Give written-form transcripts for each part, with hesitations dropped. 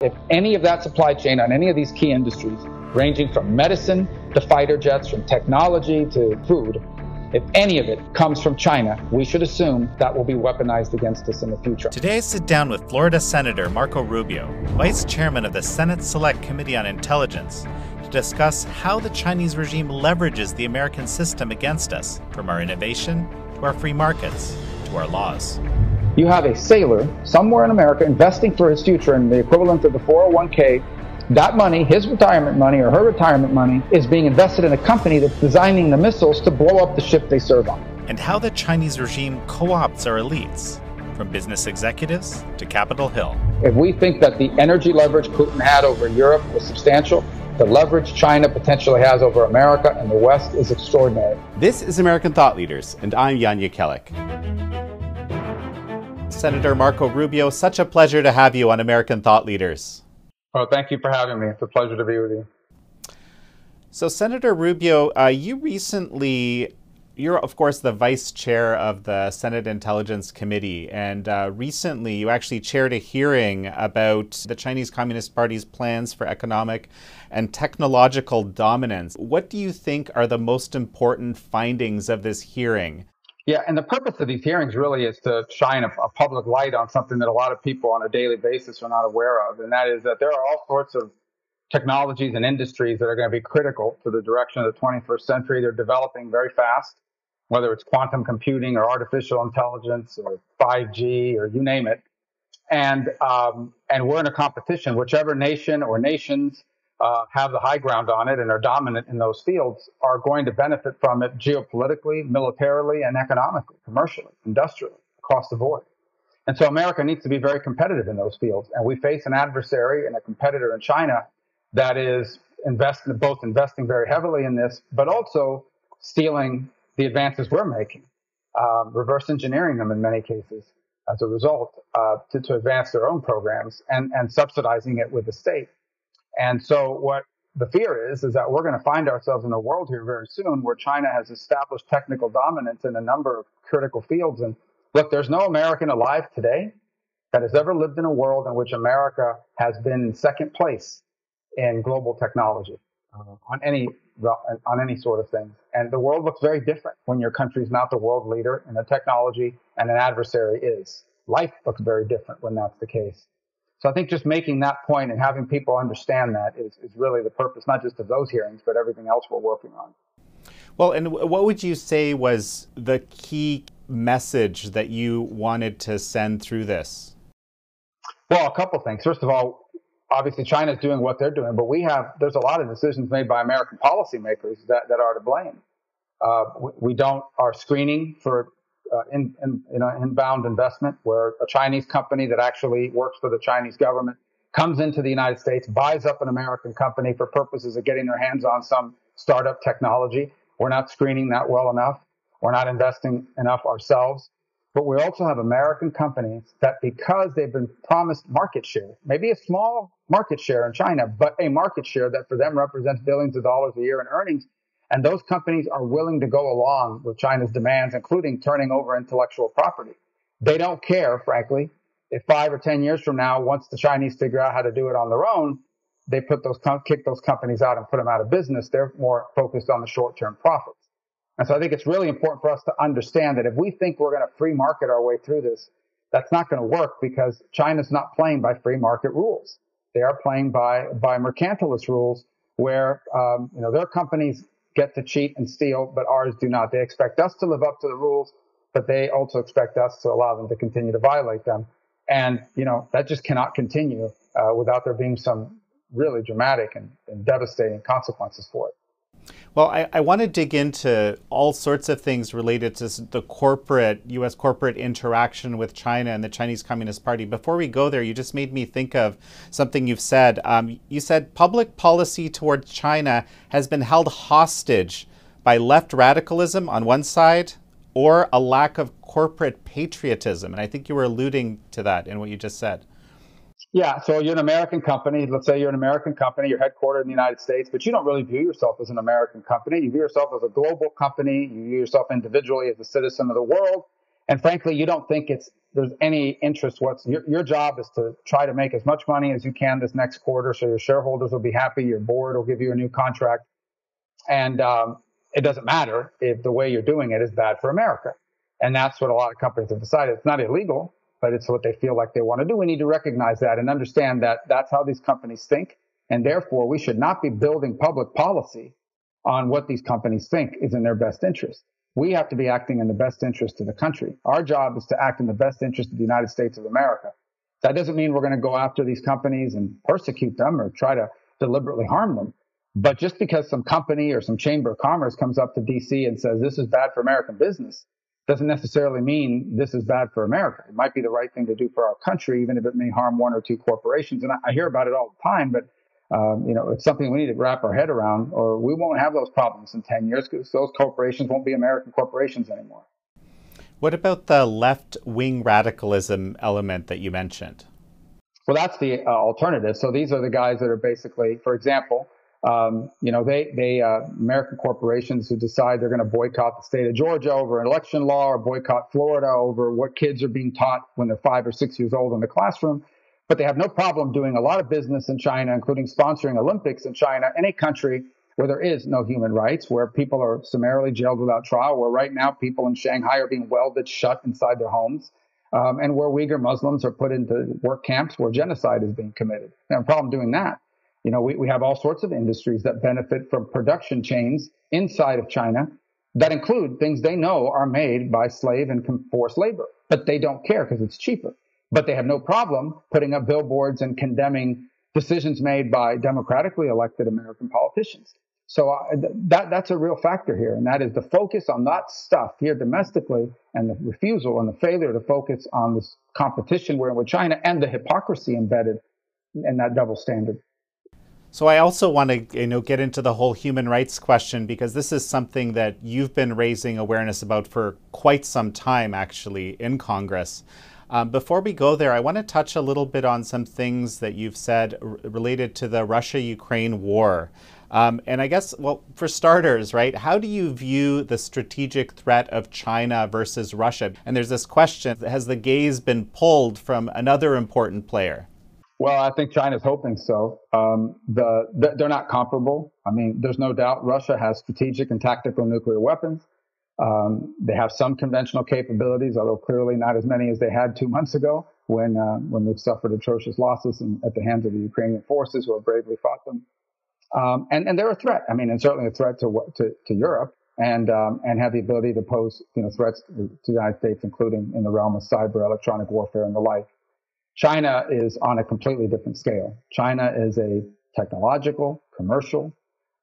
If any of that supply chain on any of these key industries, ranging from medicine to fighter jets, from technology to food, if any of it comes from China, we should assume that will be weaponized against us in the future. Today I sit down with Florida Senator Marco Rubio, Vice Chairman of the Senate Select Committee on Intelligence, to discuss how the Chinese regime leverages the American system against us, from our innovation to our free markets to our laws. You have a sailor somewhere in America investing for his future in the equivalent of the 401k. That money, his retirement money or her retirement money, is being invested in a company that's designing the missiles to blow up the ship they serve on. And how the Chinese regime co-opts our elites, from business executives to Capitol Hill. If we think that the energy leverage Putin had over Europe was substantial, the leverage China potentially has over America and the West is extraordinary. This is American Thought Leaders, and I'm Jan Jekielek. Senator Marco Rubio, such a pleasure to have you on American Thought Leaders. Well, thank you for having me. It's a pleasure to be with you. So, Senator Rubio, you're of course the vice chair of the Senate Intelligence Committee, and recently you actually chaired a hearing about the Chinese Communist Party's plans for economic and technological dominance. What do you think are the most important findings of this hearing? Yeah, and the purpose of these hearings really is to shine a public light on something that a lot of people on a daily basis are not aware of, and that is that there are all sorts of technologies and industries that are going to be critical to the direction of the 21st century. They're developing very fast, whether it's quantum computing or artificial intelligence or 5G or you name it. And we're in a competition. Whichever nation or nations have the high ground on it and are dominant in those fields are going to benefit from it geopolitically, militarily, and economically, commercially, industrially, across the board. And so America needs to be very competitive in those fields. And we face an adversary and a competitor in China that is investing very heavily in this, but also stealing the advances we're making, reverse engineering them in many cases as a result to advance their own programs and subsidizing it with the state. And so what the fear is that we're going to find ourselves in a world here very soon where China has established technical dominance in a number of critical fields. And look, there's no American alive today that has ever lived in a world in which America has been in second place in global technology on any sort of thing. And the world looks very different when your country's not the world leader in a technology and an adversary is. Life looks very different when that's the case. So I think just making that point and having people understand that is really the purpose, not just of those hearings, but everything else we're working on. Well, and what would you say was the key message that you wanted to send through this? Well, a couple things. First of all, obviously China's doing what they're doing, but there's a lot of decisions made by American policymakers that are to blame. Our screening for inbound investment, where a Chinese company that actually works for the Chinese government comes into the United States, buys up an American company for purposes of getting their hands on some startup technology. We're not screening that well enough. We're not investing enough ourselves. But we also have American companies that, because they've been promised market share, maybe a small market share in China, but a market share that for them represents billions of dollars a year in earnings. And those companies are willing to go along with China's demands, including turning over intellectual property. They don't care, frankly, if 5 or 10 years from now, once the Chinese figure out how to do it on their own, they kick those companies out and put them out of business. They're more focused on the short-term profits. And so I think it's really important for us to understand that if we think we're going to free market our way through this, that's not going to work, because China's not playing by free market rules. They are playing by mercantilist rules where their companies get to cheat and steal, but ours do not. They expect us to live up to the rules, but they also expect us to allow them to continue to violate them. And, that just cannot continue without there being some really dramatic and devastating consequences for it. Well, I want to dig into all sorts of things related to the U.S. corporate interaction with China and the Chinese Communist Party. Before we go there, you just made me think of something you've said. You said public policy toward China has been held hostage by left radicalism on one side or a lack of corporate patriotism. And I think you were alluding to that in what you just said. Yeah, so you're an American company. Let's say you're an American company, you're headquartered in the United States, but you don't really view yourself as an American company. You view yourself as a global company. You view yourself individually as a citizen of the world. And frankly, you don't think there's any interest your job is to try to make as much money as you can this next quarter so your shareholders will be happy, your board will give you a new contract. And it doesn't matter if the way you're doing it is bad for America. And that's what a lot of companies have decided. It's not illegal, but it's what they feel like they want to do. We need to recognize that and understand that that's how these companies think. And therefore, we should not be building public policy on what these companies think is in their best interest. We have to be acting in the best interest of the country. Our job is to act in the best interest of the United States of America. That doesn't mean we're going to go after these companies and persecute them or try to deliberately harm them. But just because some company or some chamber of commerce comes up to DC and says this is bad for American business doesn't necessarily mean this is bad for America. It might be the right thing to do for our country, even if it may harm one or two corporations. And I hear about it all the time, but it's something we need to wrap our head around, or we won't have those problems in 10 years because those corporations won't be American corporations anymore. What about the left-wing radicalism element that you mentioned? Well, that's the alternative. So these are the guys that are basically, for example, American corporations who decide they're going to boycott the state of Georgia over an election law or boycott Florida over what kids are being taught when they're 5 or 6 years old in the classroom. But they have no problem doing a lot of business in China, including sponsoring Olympics in China, any country where there is no human rights, where people are summarily jailed without trial, where right now people in Shanghai are being welded shut inside their homes, and where Uyghur Muslims are put into work camps where genocide is being committed. They have a problem doing that. We have all sorts of industries that benefit from production chains inside of China that include things they know are made by slave and forced labor, but they don't care because it's cheaper. But they have no problem putting up billboards and condemning decisions made by democratically elected American politicians. So that's a real factor here, and that is the focus on that stuff here domestically and the refusal and the failure to focus on this competition we're in with China and the hypocrisy embedded in that double standard. So I also want to get into the whole human rights question, because this is something that you've been raising awareness about for quite some time, actually, in Congress. Before we go there, I want to touch a little bit on some things that you've said related to the Russia-Ukraine war. And I guess, well, for starters, right, how do you view the strategic threat of China versus Russia? And there's this question, has the gaze been pulled from another important player? Well, I think China's hoping so. They're not comparable. I mean, there's no doubt Russia has strategic and tactical nuclear weapons. They have some conventional capabilities, although clearly not as many as they had 2 months ago when they've suffered atrocious losses at the hands of the Ukrainian forces who have bravely fought them. And they're a threat. I mean, and certainly a threat to Europe and have the ability to pose threats to the United States, including in the realm of cyber, electronic warfare, and the like. China is on a completely different scale. China is a technological, commercial,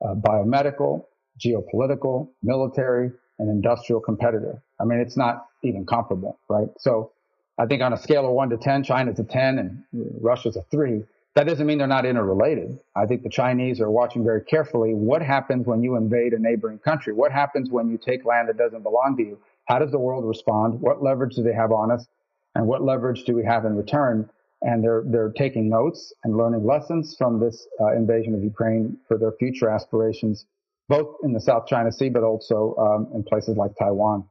biomedical, geopolitical, military, and industrial competitor. I mean, it's not even comparable, right? So I think on a scale of 1 to 10, China's a 10 and Russia's a 3. That doesn't mean they're not interrelated. I think the Chinese are watching very carefully what happens when you invade a neighboring country. What happens when you take land that doesn't belong to you? How does the world respond? What leverage do they have on us? And what leverage do we have in return? And they're taking notes and learning lessons from this invasion of Ukraine for their future aspirations, both in the South China Sea, but also in places like Taiwan.